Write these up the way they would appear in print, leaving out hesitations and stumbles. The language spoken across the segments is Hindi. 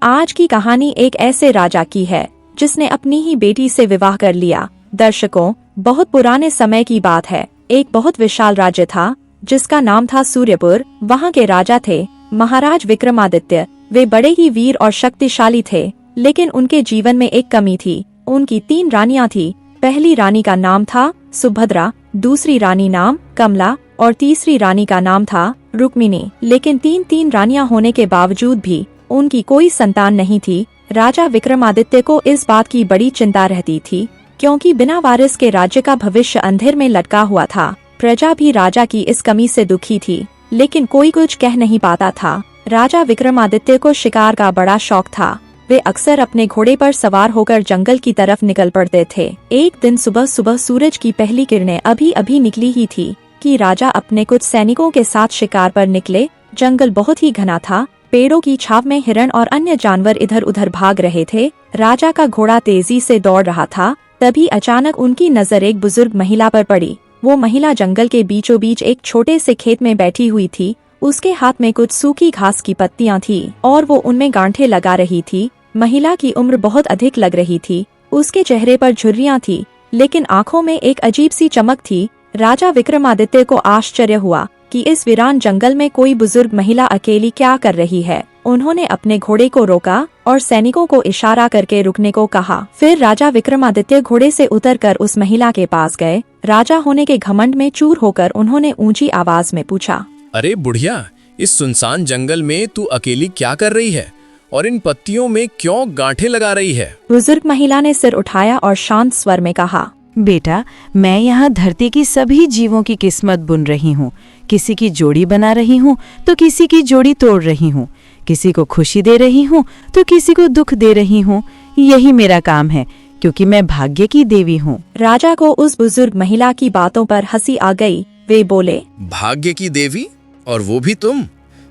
आज की कहानी एक ऐसे राजा की है जिसने अपनी ही बेटी से विवाह कर लिया। दर्शकों, बहुत पुराने समय की बात है। एक बहुत विशाल राज्य था जिसका नाम था सूर्यपुर। वहाँ के राजा थे महाराज विक्रमादित्य। वे बड़े ही वीर और शक्तिशाली थे, लेकिन उनके जीवन में एक कमी थी। उनकी 3 रानियां थी। पहली रानी का नाम था सुभद्रा, दूसरी रानी नाम कमला और तीसरी रानी का नाम था रुक्मिणी। लेकिन तीन रानियां होने के बावजूद भी उनकी कोई संतान नहीं थी। राजा विक्रमादित्य को इस बात की बड़ी चिंता रहती थी, क्योंकि बिना वारिस के राज्य का भविष्य अंधेर में लटका हुआ था। प्रजा भी राजा की इस कमी से दुखी थी, लेकिन कोई कुछ कह नहीं पाता था। राजा विक्रमादित्य को शिकार का बड़ा शौक था। वे अक्सर अपने घोड़े पर सवार होकर जंगल की तरफ निकल पड़ते थे। एक दिन सुबह सुबह सूरज की पहली किरणें अभी अभी निकली ही थी कि राजा अपने कुछ सैनिकों के साथ शिकार पर निकले। जंगल बहुत ही घना था। पेड़ों की छाव में हिरण और अन्य जानवर इधर उधर भाग रहे थे। राजा का घोड़ा तेजी से दौड़ रहा था। तभी अचानक उनकी नजर एक बुजुर्ग महिला पर पड़ी। वो महिला जंगल के बीचों बीच एक छोटे से खेत में बैठी हुई थी। उसके हाथ में कुछ सूखी घास की पत्तियां थी और वो उनमें गांठें लगा रही थी। महिला की उम्र बहुत अधिक लग रही थी। उसके चेहरे पर झुर्रियां थी, लेकिन आंखों में एक अजीब सी चमक थी। राजा विक्रमादित्य को आश्चर्य हुआ कि इस वीरान जंगल में कोई बुजुर्ग महिला अकेली क्या कर रही है। उन्होंने अपने घोड़े को रोका और सैनिकों को इशारा करके रुकने को कहा। फिर राजा विक्रमादित्य घोड़े से उतरकर उस महिला के पास गए। राजा होने के घमंड में चूर होकर उन्होंने ऊंची आवाज में पूछा, अरे बुढ़िया, इस सुनसान जंगल में तू अकेली क्या कर रही है और इन पत्तियों में क्यों गांठें लगा रही है? बुजुर्ग महिला ने सिर उठाया और शांत स्वर में कहा, बेटा, मैं यहाँ धरती की सभी जीवों की किस्मत बुन रही हूँ। किसी की जोड़ी बना रही हूँ तो किसी की जोड़ी तोड़ रही हूँ। किसी को खुशी दे रही हूँ तो किसी को दुख दे रही हूँ। यही मेरा काम है, क्योंकि मैं भाग्य की देवी हूँ। राजा को उस बुजुर्ग महिला की बातों पर हंसी आ गई। वे बोले, भाग्य की देवी? और वो भी तुम?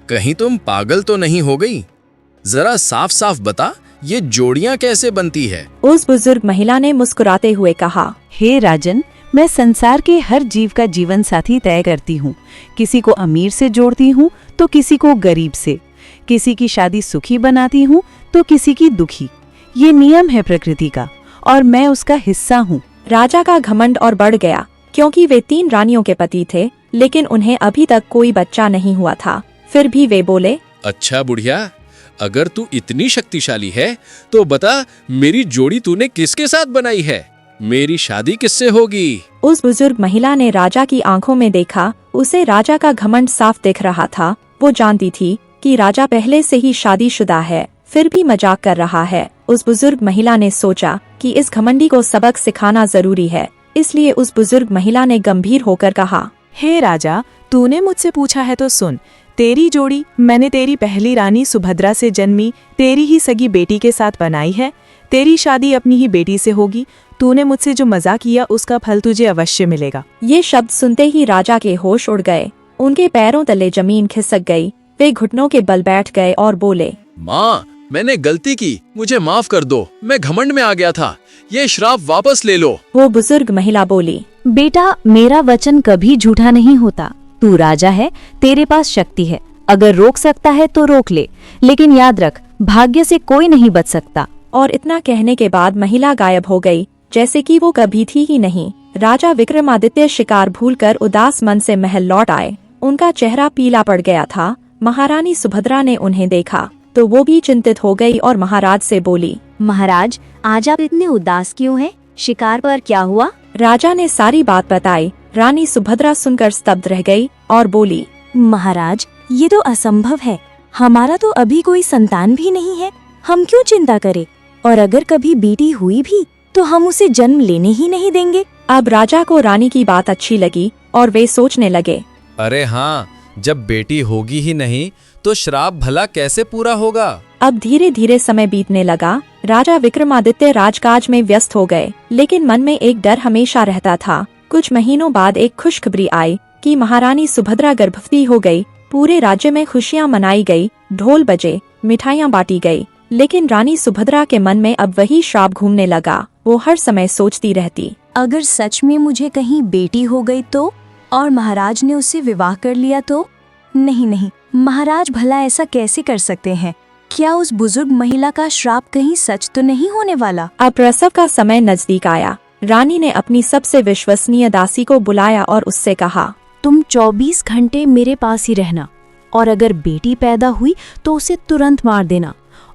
कहीं तुम पागल तो नहीं हो गई? जरा साफ साफ बता, ये जोड़ियां कैसे बनती है? उस बुजुर्ग महिला ने मुस्कुराते हुए कहा, हे राजन, मैं संसार के हर जीव का जीवन साथी तय करती हूँ। किसी को अमीर से जोड़ती हूँ तो किसी को गरीब से। किसी की शादी सुखी बनाती हूँ तो किसी की दुखी। ये नियम है प्रकृति का और मैं उसका हिस्सा हूँ। राजा का घमंड और बढ़ गया, क्योंकि वे 3 रानियों के पति थे, लेकिन उन्हें अभी तक कोई बच्चा नहीं हुआ था। फिर भी वे बोले, अच्छा बुढ़िया, अगर तू इतनी शक्तिशाली है तो बता, मेरी जोड़ी तूने किसके साथ बनाई है? मेरी शादी किससे होगी? उस बुजुर्ग महिला ने राजा की आंखों में देखा। उसे राजा का घमंड साफ दिख रहा था। वो जानती थी कि राजा पहले से ही शादीशुदा है, फिर भी मजाक कर रहा है। उस बुजुर्ग महिला ने सोचा कि इस घमंडी को सबक सिखाना जरूरी है। इसलिए उस बुजुर्ग महिला ने गंभीर होकर कहा, हे राजा, तूने मुझसे पूछा है तो सुन। तेरी जोड़ी मैंने तेरी पहली रानी सुभद्रा से जन्मी तेरी ही सगी बेटी के साथ बनाई है। तेरी शादी अपनी ही बेटी से होगी। तूने मुझसे जो मजाक किया उसका फल तुझे अवश्य मिलेगा। ये शब्द सुनते ही राजा के होश उड़ गए। उनके पैरों तले जमीन खिसक गई। वे घुटनों के बल बैठ गए और बोले, माँ, मैंने गलती की, मुझे माफ कर दो। मैं घमंड में आ गया था। ये श्राप वापस ले लो। वो बुजुर्ग महिला बोली, बेटा, मेरा वचन कभी झूठा नहीं होता। तू राजा है, तेरे पास शक्ति है। अगर रोक सकता है तो रोक ले, लेकिन याद रख, भाग्य से कोई नहीं बच सकता। और इतना कहने के बाद महिला गायब हो गई, जैसे कि वो कभी थी ही नहीं। राजा विक्रमादित्य शिकार भूलकर उदास मन से महल लौट आए। उनका चेहरा पीला पड़ गया था। महारानी सुभद्रा ने उन्हें देखा तो वो भी चिंतित हो गई और महाराज से बोली, महाराज, आज आप इतने उदास क्यों हैं? शिकार पर क्या हुआ? राजा ने सारी बात बताई। रानी सुभद्रा सुनकर स्तब्ध रह गई और बोली, महाराज, ये तो असंभव है। हमारा तो अभी कोई संतान भी नहीं है। हम क्यों चिंता करें? और अगर कभी बेटी हुई भी तो हम उसे जन्म लेने ही नहीं देंगे। अब राजा को रानी की बात अच्छी लगी और वे सोचने लगे, अरे हाँ, जब बेटी होगी ही नहीं तो श्राप भला कैसे पूरा होगा? अब धीरे धीरे समय बीतने लगा। राजा विक्रमादित्य राजकाज में व्यस्त हो गए, लेकिन मन में एक डर हमेशा रहता था। कुछ महीनों बाद एक खुशखबरी आई कि महारानी सुभद्रा गर्भवती हो गई। पूरे राज्य में खुशियां मनाई गई, ढोल बजे, मिठाइयां बांटी गई। लेकिन रानी सुभद्रा के मन में अब वही श्राप घूमने लगा। वो हर समय सोचती रहती, अगर सच में मुझे कहीं बेटी हो गई तो, और महाराज ने उससे विवाह कर लिया तो? नहीं नहीं, महाराज भला ऐसा कैसे कर सकते हैं? क्या उस बुजुर्ग महिला का श्राप कहीं सच तो नहीं होने वाला? अब प्रसव का समय नजदीक आया। रानी ने अपनी सबसे विश्वसनीय दासी को बुलाया और उससे कहा, तुम 24 घंटे मेरे पास ही रहना, और अगर बेटी पैदा हुई तो उसे तुरंत मार देना,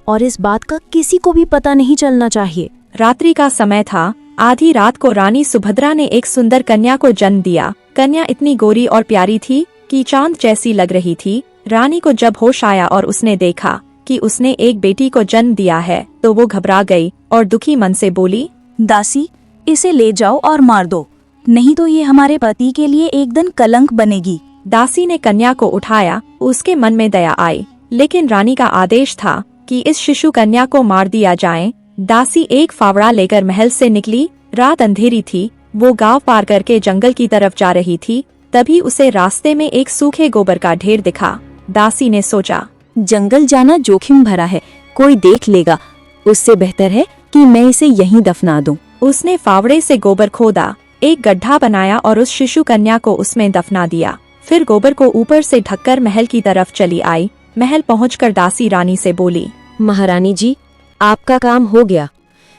और इस बात का किसी को भी पता नहीं चलना चाहिए। रात्रि का समय था। आधी रात को रानी सुभद्रा ने एक सुंदर कन्या को जन्म दिया। कन्या इतनी गोरी और प्यारी थी कि चांद जैसी लग रही थी। रानी को जब होश आया और उसने देखा कि उसने एक बेटी को जन्म दिया है तो वो घबरा गई और दुखी मन से बोली, दासी, इसे ले जाओ और मार दो, नहीं तो ये हमारे पति के लिए एकदम कलंक बनेगी। दासी ने कन्या को उठाया। उसके मन में दया आई, लेकिन रानी का आदेश था कि इस शिशु कन्या को मार दिया जाए। दासी एक फावड़ा लेकर महल से निकली। रात अंधेरी थी। वो गांव पार करके जंगल की तरफ जा रही थी। तभी उसे रास्ते में एक सूखे गोबर का ढेर दिखा। दासी ने सोचा, जंगल जाना जोखिम भरा है, कोई देख लेगा, उससे बेहतर है कि मैं इसे यहीं दफना दूं। उसने फावड़े से गोबर खोदा, एक गड्ढा बनाया और उस शिशु कन्या को उसमें दफना दिया। फिर गोबर को ऊपर से ढककर महल की तरफ चली आई। महल पहुंचकर दासी रानी से बोली, महारानी जी, आपका काम हो गया।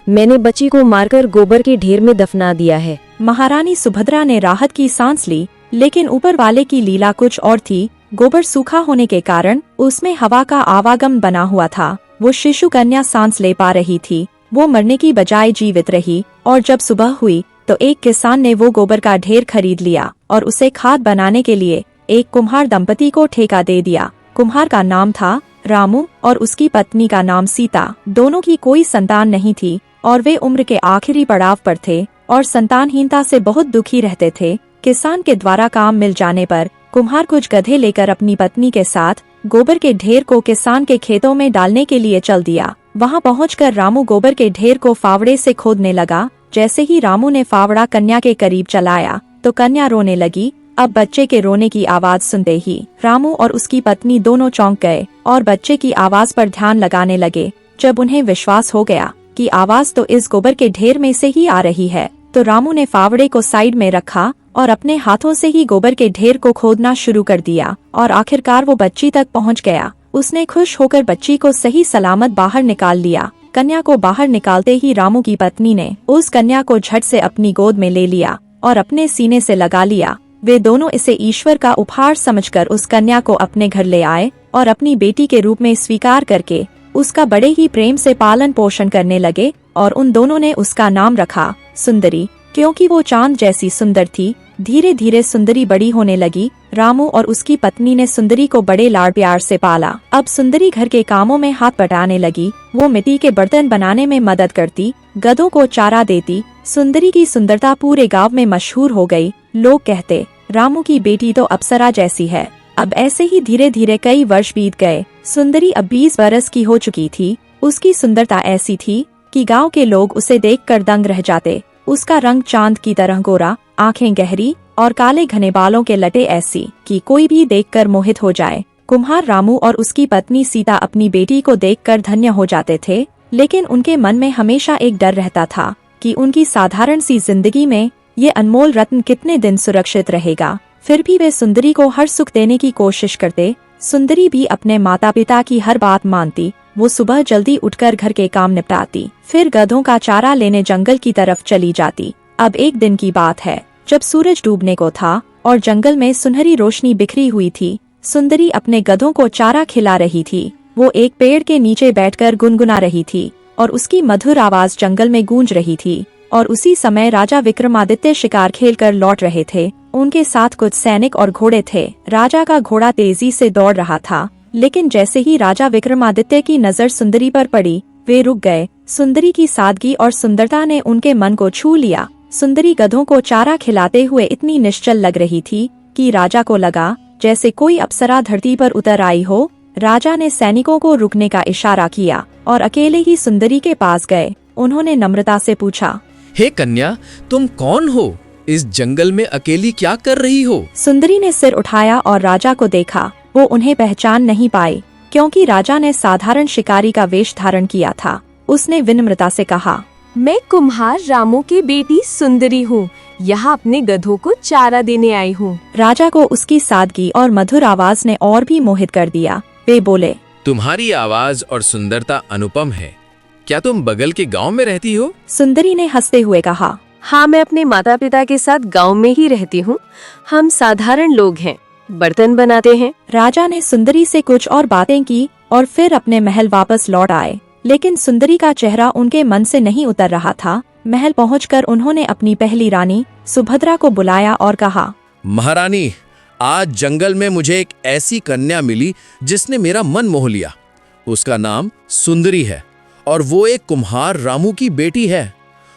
मैंने बच्ची को मारकर गोबर के ढेर में दफना दिया है। महारानी सुभद्रा ने राहत की सांस ली, लेकिन ऊपर वाले की लीला कुछ और थी। गोबर सूखा होने के कारण उसमें हवा का आवागम बना हुआ था। वो शिशु कन्या सांस ले पा रही थी। वो मरने की बजाय जीवित रही। और जब सुबह हुई तो एक किसान ने वो गोबर का ढेर खरीद लिया और उसे खाद बनाने के लिए एक कुम्हार दंपति को ठेका दे दिया। कुम्हार का नाम था रामू और उसकी पत्नी का नाम सीता। दोनों की कोई संतान नहीं थी और वे उम्र के आखिरी पड़ाव पर थे और संतानहीनता से बहुत दुखी रहते थे। किसान के द्वारा काम मिल जाने पर कुम्हार कुछ गधे लेकर अपनी पत्नी के साथ गोबर के ढेर को किसान के खेतों में डालने के लिए चल दिया। वहां पहुंचकर रामू गोबर के ढेर को फावड़े से खोदने लगा। जैसे ही रामू ने फावड़ा कन्या के करीब चलाया तो कन्या रोने लगी। अब बच्चे के रोने की आवाज सुनते ही रामू और उसकी पत्नी दोनों चौंक गए और बच्चे की आवाज पर ध्यान लगाने लगे। जब उन्हें विश्वास हो गया कि आवाज तो इस गोबर के ढेर में से ही आ रही है, तो रामू ने फावड़े को साइड में रखा और अपने हाथों से ही गोबर के ढेर को खोदना शुरू कर दिया और आखिरकार वो बच्ची तक पहुंच गया। उसने खुश होकर बच्ची को सही सलामत बाहर निकाल लिया। कन्या को बाहर निकालते ही रामू की पत्नी ने उस कन्या को झट से अपनी गोद में ले लिया और अपने सीने से लगा लिया। वे दोनों इसे ईश्वर का उपहार समझकर उस कन्या को अपने घर ले आए और अपनी बेटी के रूप में स्वीकार करके उसका बड़े ही प्रेम से पालन पोषण करने लगे और उन दोनों ने उसका नाम रखा सुंदरी, क्योंकि वो चांद जैसी सुंदर थी। धीरे धीरे सुंदरी बड़ी होने लगी। रामू और उसकी पत्नी ने सुंदरी को बड़े लाड़ प्यार से पाला। अब सुंदरी घर के कामों में हाथ बटाने लगी। वो मिट्टी के बर्तन बनाने में मदद करती, गधों को चारा देती। सुंदरी की सुंदरता पूरे गांव में मशहूर हो गई। लोग कहते, रामू की बेटी तो अप्सरा जैसी है। अब ऐसे ही धीरे धीरे कई वर्ष बीत गए। सुंदरी अब 20 बरस की हो चुकी थी। उसकी सुंदरता ऐसी थी कि गांव के लोग उसे देखकर दंग रह जाते। उसका रंग चांद की तरह गोरा, आंखें गहरी और काले घने बालों के लटे ऐसी कि कोई भी देखकर मोहित हो जाए। कुम्हार रामू और उसकी पत्नी सीता अपनी बेटी को देखकर धन्य हो जाते थे, लेकिन उनके मन में हमेशा एक डर रहता था कि उनकी साधारण सी जिंदगी में ये अनमोल रत्न कितने दिन सुरक्षित रहेगा। फिर भी वे सुंदरी को हर सुख देने की कोशिश करते। सुंदरी भी अपने माता पिता की हर बात मानती। वो सुबह जल्दी उठकर घर के काम निपटाती, फिर गधों का चारा लेने जंगल की तरफ चली जाती। अब एक दिन की बात है, जब सूरज डूबने को था और जंगल में सुनहरी रोशनी बिखरी हुई थी। सुंदरी अपने गधों को चारा खिला रही थी। वो एक पेड़ के नीचे बैठकर गुनगुना रही थी और उसकी मधुर आवाज जंगल में गूंज रही थी। और उसी समय राजा विक्रमादित्य शिकार खेलकर लौट रहे थे। उनके साथ कुछ सैनिक और घोड़े थे। राजा का घोड़ा तेजी से दौड़ रहा था, लेकिन जैसे ही राजा विक्रमादित्य की नजर सुंदरी पर पड़ी, वे रुक गए। सुंदरी की सादगी और सुंदरता ने उनके मन को छू लिया। सुंदरी गधों को चारा खिलाते हुए इतनी निश्चल लग रही थी कि राजा को लगा जैसे कोई अप्सरा धरती पर उतर आई हो। राजा ने सैनिकों को रुकने का इशारा किया और अकेले ही सुंदरी के पास गए। उन्होंने नम्रता से पूछा, हे कन्या, तुम कौन हो? इस जंगल में अकेली क्या कर रही हो? सुंदरी ने सिर उठाया और राजा को देखा। वो उन्हें पहचान नहीं पाई, क्योंकि राजा ने साधारण शिकारी का वेश धारण किया था। उसने विनम्रता से कहा, मैं कुम्हार रामू की बेटी सुंदरी हूँ। यहाँ अपने गधों को चारा देने आई हूँ। राजा को उसकी सादगी और मधुर आवाज ने और भी मोहित कर दिया। वे बोले, तुम्हारी आवाज और सुंदरता अनुपम है। क्या तुम बगल के गांव में रहती हो? सुंदरी ने हंसते हुए कहा। हाँ, मैं अपने माता पिता के साथ गांव में ही रहती हूँ। हम साधारण लोग हैं, बर्तन बनाते हैं। राजा ने सुंदरी से कुछ और बातें की और फिर अपने महल वापस लौट आए, लेकिन सुंदरी का चेहरा उनके मन से नहीं उतर रहा था। महल पहुंचकर उन्होंने अपनी पहली रानी सुभद्रा को बुलाया और कहा, महारानी, आज जंगल में मुझे एक ऐसी कन्या मिली जिसने मेरा मन मोह लिया। उसका नाम सुंदरी है और वो एक कुम्हार रामू की बेटी है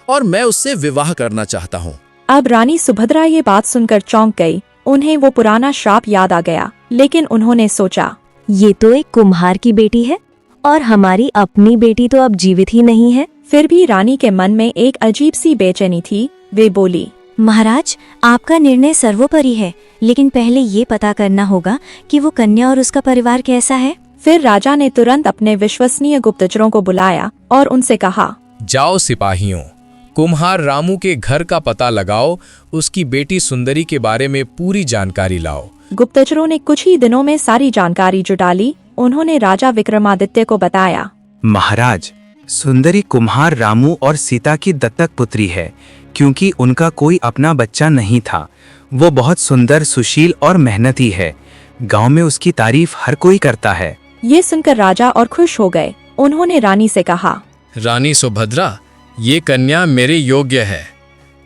और मैं उससे विवाह करना चाहता हूँ। अब रानी सुभद्रा ये बात सुनकर चौंक गई। उन्हें वो पुराना श्राप याद आ गया, लेकिन उन्होंने सोचा, ये तो एक कुम्हार की बेटी है और हमारी अपनी बेटी तो अब जीवित ही नहीं है। फिर भी रानी के मन में एक अजीब सी बेचैनी थी। वे बोली, महाराज, आपका निर्णय सर्वोपरि है, लेकिन पहले ये पता करना होगा कि वो कन्या और उसका परिवार कैसा है। फिर राजा ने तुरंत अपने विश्वसनीय गुप्तचरों को बुलाया और उनसे कहा, जाओ सिपाहियों, कुम्हार रामू के घर का पता लगाओ, उसकी बेटी सुंदरी के बारे में पूरी जानकारी लाओ। गुप्तचरों ने कुछ ही दिनों में सारी जानकारी जुटा ली। उन्होंने राजा विक्रमादित्य को बताया, महाराज, सुंदरी कुम्हार रामू और सीता की दत्तक पुत्री है, क्योंकि उनका कोई अपना बच्चा नहीं था। वो बहुत सुंदर, सुशील और मेहनती है। गांव में उसकी तारीफ हर कोई करता है। ये सुनकर राजा और खुश हो गए। उन्होंने रानी से कहा, रानी सुभद्रा, ये कन्या मेरे योग्य है।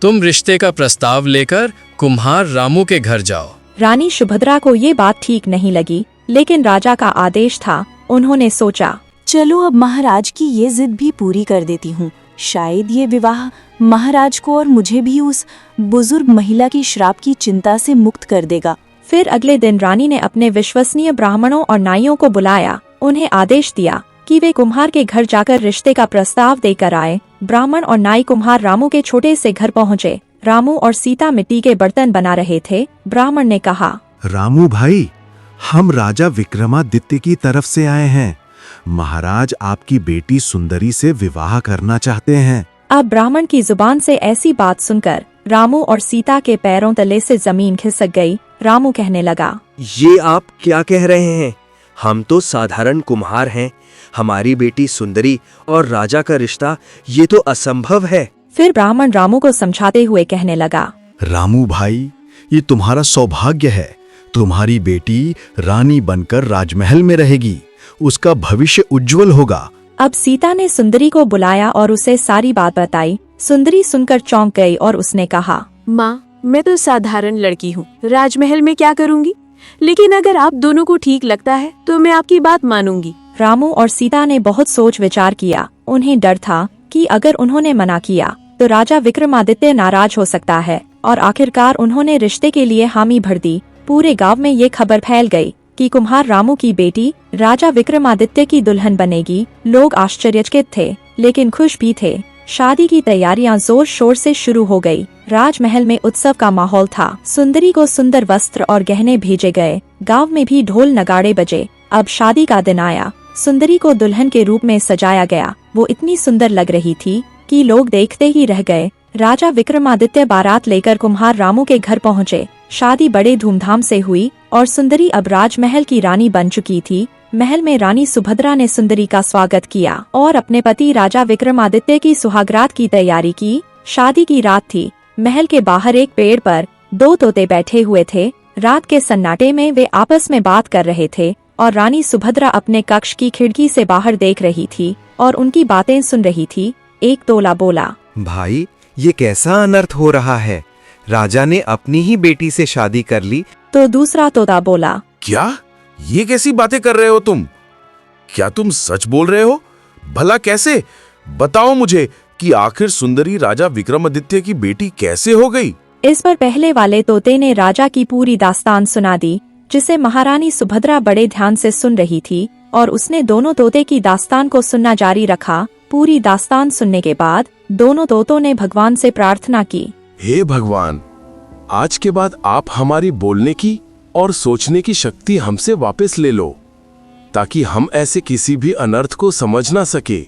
तुम रिश्ते का प्रस्ताव लेकर कुम्हार रामू के घर जाओ। रानी सुभद्रा को ये बात ठीक नहीं लगी, लेकिन राजा का आदेश था। उन्होंने सोचा, चलो अब महाराज की ये जिद भी पूरी कर देती हूँ। शायद ये विवाह महाराज को और मुझे भी उस बुजुर्ग महिला की श्राप की चिंता से मुक्त कर देगा। फिर अगले दिन रानी ने अपने विश्वसनीय ब्राह्मणों और नाइयों को बुलाया। उन्हें आदेश दिया कि वे कुम्हार के घर जाकर रिश्ते का प्रस्ताव देकर आए। ब्राह्मण और नाई कुम्हार रामू के छोटे से घर पहुँचे। रामू और सीता मिट्टी के बर्तन बना रहे थे। ब्राह्मण ने कहा, रामू भाई, हम राजा विक्रमादित्य की तरफ से आए हैं। महाराज आपकी बेटी सुंदरी से विवाह करना चाहते हैं। अब ब्राह्मण की जुबान से ऐसी बात सुनकर रामू और सीता के पैरों तले से जमीन खिसक गई। रामू कहने लगा, ये आप क्या कह रहे हैं? हम तो साधारण कुम्हार हैं। हमारी बेटी सुंदरी और राजा का रिश्ता, ये तो असंभव है। फिर ब्राह्मण रामू को समझाते हुए कहने लगा, रामू भाई, ये तुम्हारा सौभाग्य है। तुम्हारी बेटी रानी बनकर राजमहल में रहेगी। उसका भविष्य उज्जवल होगा। अब सीता ने सुंदरी को बुलाया और उसे सारी बात बताई। सुंदरी सुनकर चौंक गई और उसने कहा, माँ, मैं तो साधारण लड़की हूँ, राजमहल में क्या करूँगी? लेकिन अगर आप दोनों को ठीक लगता है तो मैं आपकी बात मानूंगी। रामू और सीता ने बहुत सोच विचार किया। उन्हें डर था कि अगर उन्होंने मना किया तो राजा विक्रमादित्य नाराज हो सकता है, और आखिरकार उन्होंने रिश्ते के लिए हामी भर दी। पूरे गांव में ये खबर फैल गई कि कुम्हार रामू की बेटी राजा विक्रमादित्य की दुल्हन बनेगी। लोग आश्चर्यचकित थे, लेकिन खुश भी थे। शादी की तैयारियां जोर शोर से शुरू हो गई। राजमहल में उत्सव का माहौल था। सुंदरी को सुंदर वस्त्र और गहने भेजे गए। गांव में भी ढोल नगाड़े बजे। अब शादी का दिन आया। सुंदरी को दुल्हन के रूप में सजाया गया। वो इतनी सुंदर लग रही थी कि लोग देखते ही रह गए। राजा विक्रमादित्य बारात लेकर कुम्हार रामू के घर पहुँचे। शादी बड़े धूमधाम से हुई और सुंदरी अब राजमहल की रानी बन चुकी थी। महल में रानी सुभद्रा ने सुंदरी का स्वागत किया और अपने पति राजा विक्रमादित्य की सुहागरात की तैयारी की। शादी की रात थी। महल के बाहर एक पेड़ पर 2 तोते बैठे हुए थे। रात के सन्नाटे में वे आपस में बात कर रहे थे और रानी सुभद्रा अपने कक्ष की खिड़की से बाहर देख रही थी और उनकी बातें सुन रही थी। एक तोला बोला, भाई, ये कैसा अनर्थ हो रहा है? राजा ने अपनी ही बेटी से शादी कर ली। तो दूसरा तोता बोला, क्या ये कैसी बातें कर रहे हो तुम? क्या तुम सच बोल रहे हो? भला कैसे? बताओ मुझे कि आखिर सुंदरी राजा विक्रमादित्य की बेटी कैसे हो गई? इस पर पहले वाले तोते ने राजा की पूरी दास्तान सुना दी, जिसे महारानी सुभद्रा बड़े ध्यान से सुन रही थी, और उसने दोनों तोते की दास्तान को सुनना जारी रखा। पूरी दास्तान सुनने के बाद दोनों तोतों ने भगवान से प्रार्थना की, हे भगवान, आज के बाद आप हमारी बोलने की और सोचने की शक्ति हमसे वापस ले लो, ताकि हम ऐसे किसी भी अनर्थ को समझ ना सके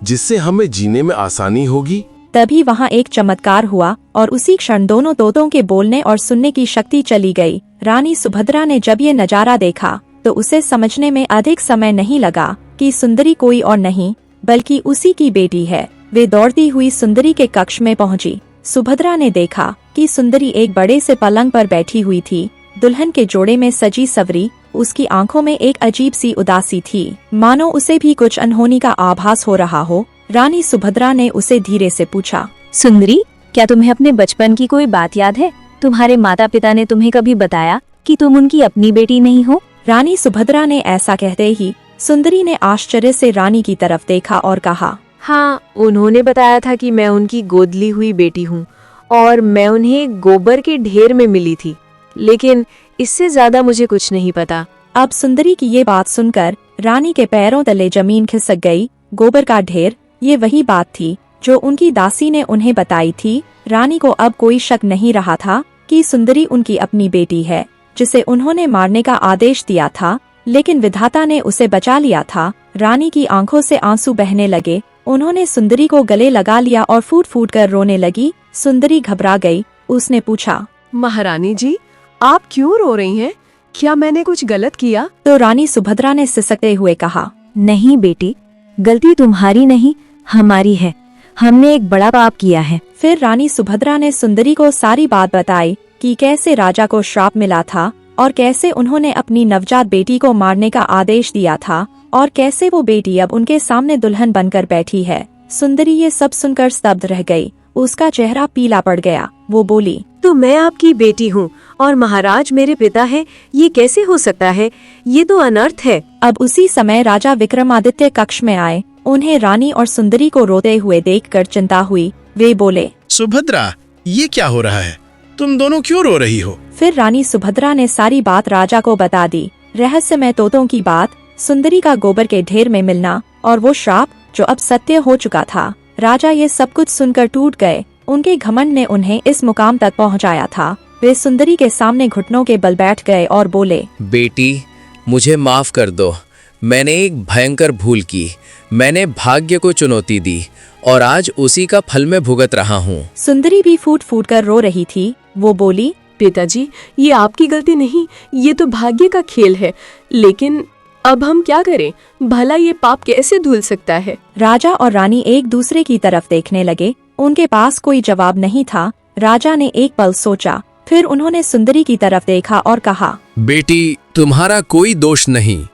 जिससे हमें जीने में आसानी होगी। तभी वहाँ एक चमत्कार हुआ और उसी क्षण दोनों तोतों के बोलने और सुनने की शक्ति चली गई। रानी सुभद्रा ने जब ये नजारा देखा तो उसे समझने में अधिक समय नहीं लगा कि सुंदरी कोई और नहीं बल्कि उसी की बेटी है। वे दौड़ती हुई सुंदरी के कक्ष में पहुंची। सुभद्रा ने देखा कि सुंदरी एक बड़े से पलंग पर बैठी हुई थी, दुल्हन के जोड़े में सजी सवरी। उसकी आंखों में एक अजीब सी उदासी थी, मानो उसे भी कुछ अनहोनी का आभास हो रहा हो। रानी सुभद्रा ने उसे धीरे से पूछा, सुंदरी, क्या तुम्हें अपने बचपन की कोई बात याद है? तुम्हारे माता पिता ने तुम्हें कभी बताया कि तुम उनकी अपनी बेटी नहीं हो? रानी सुभद्रा ने ऐसा कहते ही सुंदरी ने आश्चर्य से रानी की तरफ देखा और कहा, हाँ, उन्होंने बताया था कि मैं उनकी गोद ली हुई बेटी हूँ और मैं उन्हें गोबर के ढेर में मिली थी, लेकिन इससे ज्यादा मुझे कुछ नहीं पता। अब सुंदरी की ये बात सुनकर रानी के पैरों तले जमीन खिसक गई। गोबर का ढेर, ये वही बात थी जो उनकी दासी ने उन्हें बताई थी। रानी को अब कोई शक नहीं रहा था कि सुंदरी उनकी अपनी बेटी है, जिसे उन्होंने मारने का आदेश दिया था, लेकिन विधाता ने उसे बचा लिया था। रानी की आंखों से आंसू बहने लगे। उन्होंने सुंदरी को गले लगा लिया और फूट फूट कर रोने लगी। सुंदरी घबरा गई। उसने पूछा, महारानी जी, आप क्यों रो रही हैं? क्या मैंने कुछ गलत किया? तो रानी सुभद्रा ने सिसकते हुए कहा, नहीं बेटी, गलती तुम्हारी नहीं, हमारी है। हमने एक बड़ा पाप किया है। फिर रानी सुभद्रा ने सुंदरी को सारी बात बताई कि कैसे राजा को श्राप मिला था और कैसे उन्होंने अपनी नवजात बेटी को मारने का आदेश दिया था और कैसे वो बेटी अब उनके सामने दुल्हन बनकर बैठी है। सुंदरी ये सब सुनकर स्तब्ध रह गई। उसका चेहरा पीला पड़ गया। वो बोली, तो मैं आपकी बेटी हूँ और महाराज मेरे पिता है, ये कैसे हो सकता है? ये तो अनर्थ है। अब उसी समय राजा विक्रमादित्य कक्ष में आए। उन्हें रानी और सुंदरी को रोते हुए देखकर चिंता हुई। वे बोले, सुभद्रा, ये क्या हो रहा है? तुम दोनों क्यों रो रही हो? फिर रानी सुभद्रा ने सारी बात राजा को बता दी। रहस्यमय तोतों की बात, सुंदरी का गोबर के ढेर में मिलना और वो श्राप जो अब सत्य हो चुका था। राजा ये सब कुछ सुनकर टूट गए। उनके घमंड ने उन्हें इस मुकाम तक पहुंचाया था। वे सुंदरी के सामने घुटनों के बल बैठ गए और बोले, बेटी, मुझे माफ कर दो। मैंने एक भयंकर भूल की। मैंने भाग्य को चुनौती दी और आज उसी का फल मैं भुगत रहा हूँ। सुंदरी भी फूट फूट कर रो रही थी। वो बोली, पिताजी, ये आपकी गलती नहीं, ये तो भाग्य का खेल है। लेकिन अब हम क्या करें? भला ये पाप कैसे धुल सकता है? राजा और रानी एक दूसरे की तरफ देखने लगे। उनके पास कोई जवाब नहीं था। राजा ने एक पल सोचा, फिर उन्होंने सुंदरी की तरफ देखा और कहा, बेटी, तुम्हारा कोई दोष नहीं।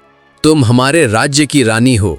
तुम हमारे राज्य की रानी हो।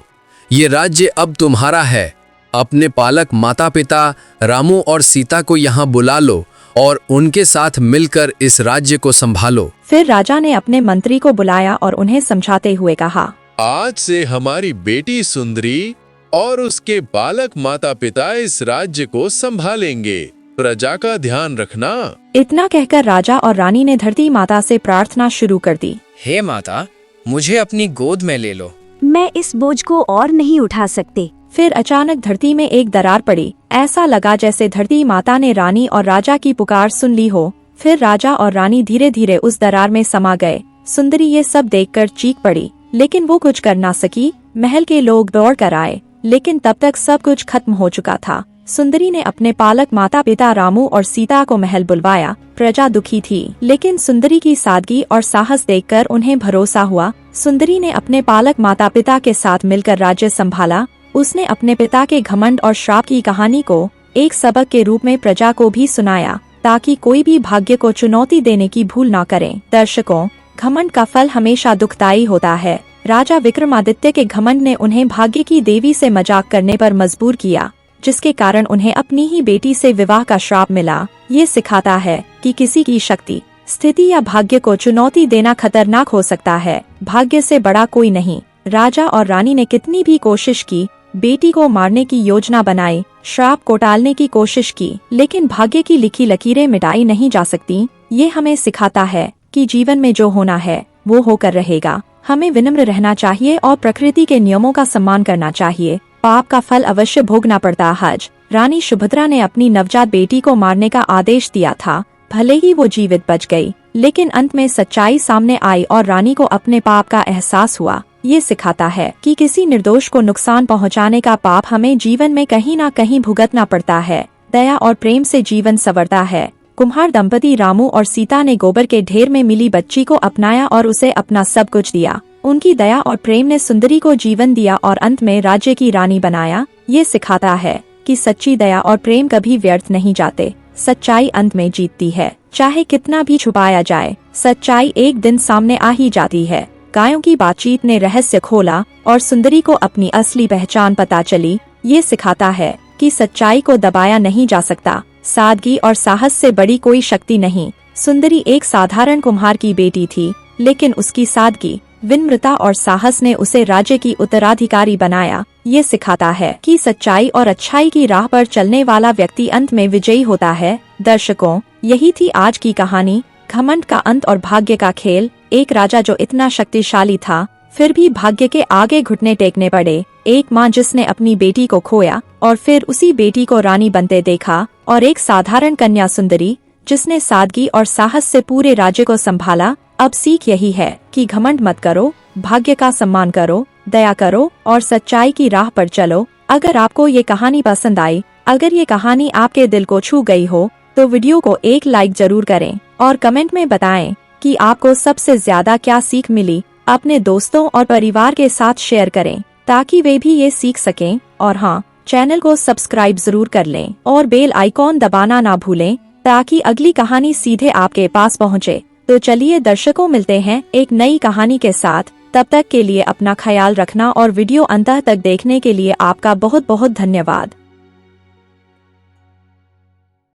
ये राज्य अब तुम्हारा है। अपने पालक माता पिता रामू और सीता को यहाँ बुला लो और उनके साथ मिलकर इस राज्य को संभालो। फिर राजा ने अपने मंत्री को बुलाया और उन्हें समझाते हुए कहा, आज से हमारी बेटी सुंदरी और उसके बालक माता पिता इस राज्य को संभालेंगे। प्रजा का ध्यान रखना। इतना कहकर राजा और रानी ने धरती माता से प्रार्थना शुरू कर दी। हे माता, मुझे अपनी गोद में ले लो। मैं इस बोझ को और नहीं उठा सकते। फिर अचानक धरती में एक दरार पड़ी। ऐसा लगा जैसे धरती माता ने रानी और राजा की पुकार सुन ली हो। फिर राजा और रानी धीरे धीरे उस दरार में समा गए। सुंदरी ये सब देखकर चीख पड़ी, लेकिन वो कुछ कर ना सकी। महल के लोग दौड़ कर आए, लेकिन तब तक सब कुछ खत्म हो चुका था। सुंदरी ने अपने पालक माता पिता रामू और सीता को महल बुलवाया। प्रजा दुखी थी, लेकिन सुंदरी की सादगी और साहस देखकर उन्हें भरोसा हुआ। सुंदरी ने अपने पालक माता पिता के साथ मिलकर राज्य संभाला। उसने अपने पिता के घमंड और श्राप की कहानी को एक सबक के रूप में प्रजा को भी सुनाया, ताकि कोई भी भाग्य को चुनौती देने की भूल न करें। दर्शकों, घमंड का फल हमेशा दुखदायी होता है। राजा विक्रमादित्य के घमंड ने उन्हें भाग्य की देवी से मजाक करने पर मजबूर किया, जिसके कारण उन्हें अपनी ही बेटी से विवाह का श्राप मिला। ये सिखाता है कि किसी की शक्ति, स्थिति या भाग्य को चुनौती देना खतरनाक हो सकता है। भाग्य से बड़ा कोई नहीं। राजा और रानी ने कितनी भी कोशिश की, बेटी को मारने की योजना बनाई, श्राप को टालने की कोशिश की, लेकिन भाग्य की लिखी लकीरें मिटाई नहीं जा सकती। ये हमें सिखाता है कि जीवन में जो होना है वो होकर रहेगा। हमें विनम्र रहना चाहिए और प्रकृति के नियमों का सम्मान करना चाहिए। पाप का फल अवश्य भोगना पड़ता है। रानी सुभद्रा ने अपनी नवजात बेटी को मारने का आदेश दिया था। भले ही वो जीवित बच गई, लेकिन अंत में सच्चाई सामने आई और रानी को अपने पाप का एहसास हुआ। ये सिखाता है कि किसी निर्दोष को नुकसान पहुंचाने का पाप हमें जीवन में कहीं ना कहीं भुगतना पड़ता है। दया और प्रेम से जीवन संवरता है। कुम्हार दंपति रामू और सीता ने गोबर के ढेर में मिली बच्ची को अपनाया और उसे अपना सब कुछ दिया। उनकी दया और प्रेम ने सुंदरी को जीवन दिया और अंत में राज्य की रानी बनाया। ये सिखाता है कि सच्ची दया और प्रेम कभी व्यर्थ नहीं जाते। सच्चाई अंत में जीतती है, चाहे कितना भी छुपाया जाए। सच्चाई एक दिन सामने आ ही जाती है। गायों की बातचीत ने रहस्य खोला और सुंदरी को अपनी असली पहचान पता चली। ये सिखाता है कि सच्चाई को दबाया नहीं जा सकता। सादगी और साहस से बड़ी कोई शक्ति नहीं। सुंदरी एक साधारण कुम्हार की बेटी थी, लेकिन उसकी सादगी, विनम्रता और साहस ने उसे राज्य की उत्तराधिकारी बनाया। ये सिखाता है कि सच्चाई और अच्छाई की राह पर चलने वाला व्यक्ति अंत में विजयी होता है। दर्शकों, यही थी आज की कहानी, घमंड का अंत और भाग्य का खेल। एक राजा जो इतना शक्तिशाली था, फिर भी भाग्य के आगे घुटने टेकने पड़े। एक माँ जिसने अपनी बेटी को खोया और फिर उसी बेटी को रानी बनते देखा, और एक साधारण कन्या सुंदरी जिसने सादगी और साहस से पूरे राज्य को संभाला। अब सीख यही है कि घमंड मत करो, भाग्य का सम्मान करो, दया करो और सच्चाई की राह पर चलो। अगर आपको ये कहानी पसंद आई, अगर ये कहानी आपके दिल को छू गई हो, तो वीडियो को एक लाइक जरूर करें और कमेंट में बताएं कि आपको सबसे ज्यादा क्या सीख मिली। अपने दोस्तों और परिवार के साथ शेयर करें ताकि वे भी ये सीख सकें। और हाँ, चैनल को सब्सक्राइब जरूर कर लें और बेल आइकॉन दबाना ना भूलें ताकि अगली कहानी सीधे आपके पास पहुंचे। तो चलिए दर्शकों, मिलते हैं एक नई कहानी के साथ। तब तक के लिए अपना ख्याल रखना और वीडियो अंत तक देखने के लिए आपका बहुत बहुत धन्यवाद।